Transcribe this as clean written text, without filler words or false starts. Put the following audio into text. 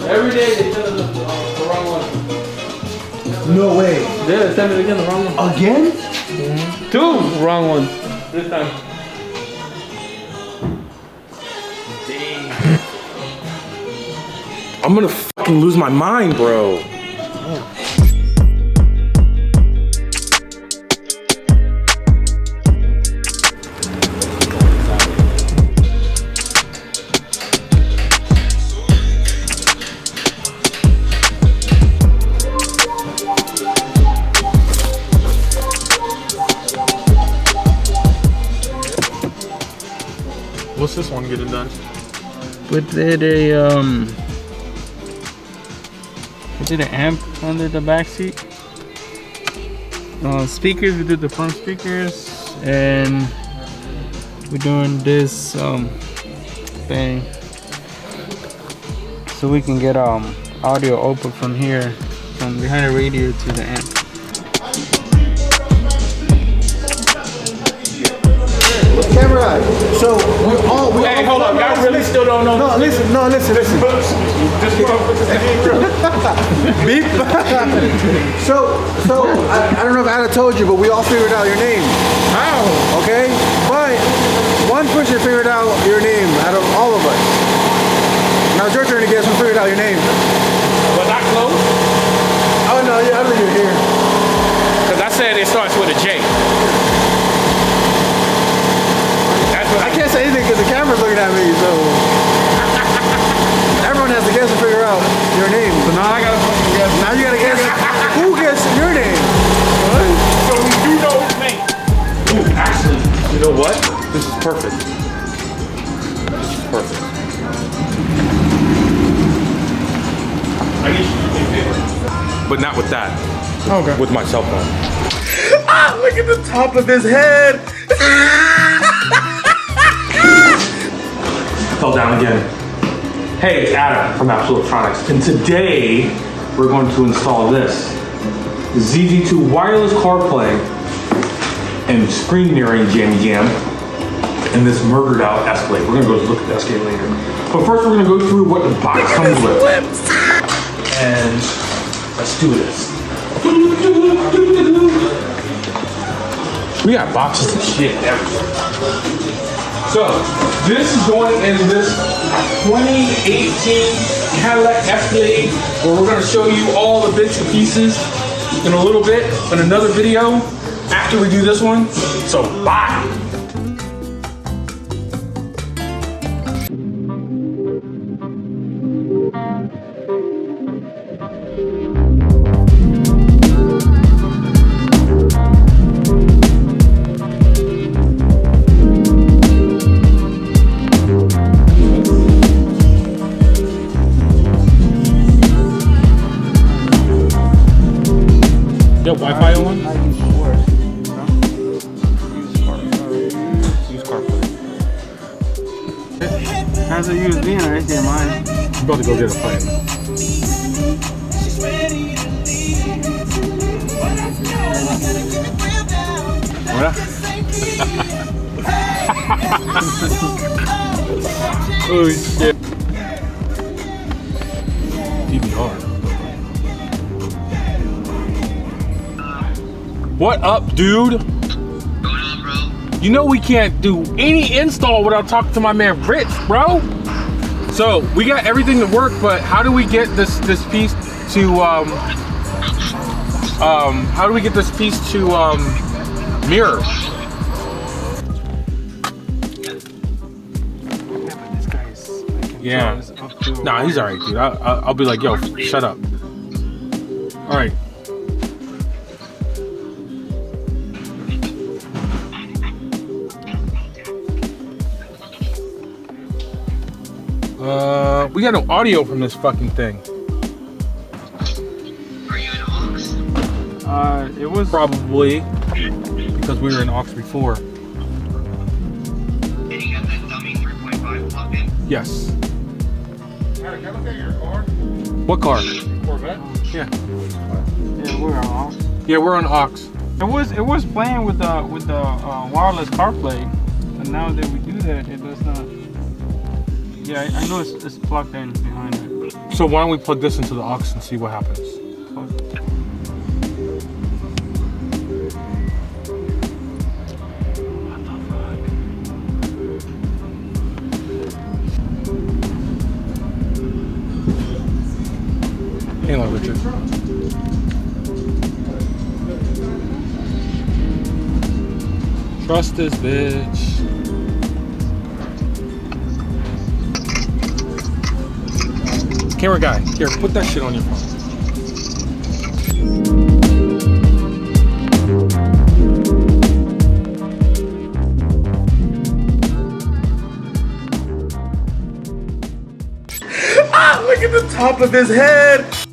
Every day they send us the wrong one. No way. Yeah, they send it again, the wrong one. Again? Mm-hmm. 2 wrong ones this time. I'm gonna fucking lose my mind, bro. What's this one getting done? We did an amp under the back seat. Speakers, we did the front speakers, and we're doing this thing so we can get audio output from here, from behind the radio to the amp. Camera. So we're all. Hey, hold on. Y'all really still don't know. No, listen. Just Beep. so I don't know if Ada told you, but we all figured out your name. How? Okay, but one person figured out your name out of all of us. Now it's your turn to guess who figured out your name. Was I close? Oh no, yeah, I know you're here. Because I said it starts with a J. I can't say anything because the camera's looking at me, so everyone has to guess and figure out your name. So now I gotta fucking guess. Now you gotta guess who gets your name. So we do know his name. Dude, actually, you know what? This is perfect. This is perfect. I get you a favor. But not with that. Okay. With my cell phone. Ah, look at the top of his head. Fell down again. Hey, it's Adam from Absolute Electronix, and today we're going to install this ZZ-2 wireless CarPlay and screen mirroring jammy jam and this murdered out Escalade. We're gonna go look at the Escalade later, but first we're gonna go through what the box comes with, and let's do this. We got boxes of shit everywhere. So, this is going in this 2018 Cadillac Escalade, where we're going to show you all the bits and pieces in a little bit, in another video, after we do this one. So, bye! Wi-Fi on? I use Force. Use CarPlay. Has a USB in it, HDMI. I'm about to go get a pipe. What? Oh shit. DVR. What up, dude? Going on, bro? You know we can't do any install without talking to my man Rich, bro. So we got everything to work, but how do we get this piece to how do we get this piece to mirror? Yeah. Nah, he's alright, dude. I'll be like, yo, shut up. All right. We got no audio from this fucking thing. Are you in aux? It was Probably because we were in aux before. And you got that dummy 3.5 plugged in? Yes. Can I look at your car? What car? Corvette? Yeah. Yeah, we're on. Yeah, we're on aux. It was playing with the wireless CarPlay, and now that we do that, it does not Yeah, I know it's plugged in behind it. So why don't we plug this into the aux and see what happens? Hang on, Richard. Trust this bitch. Camera guy, here, put that shit on your phone. Look at the top of his head.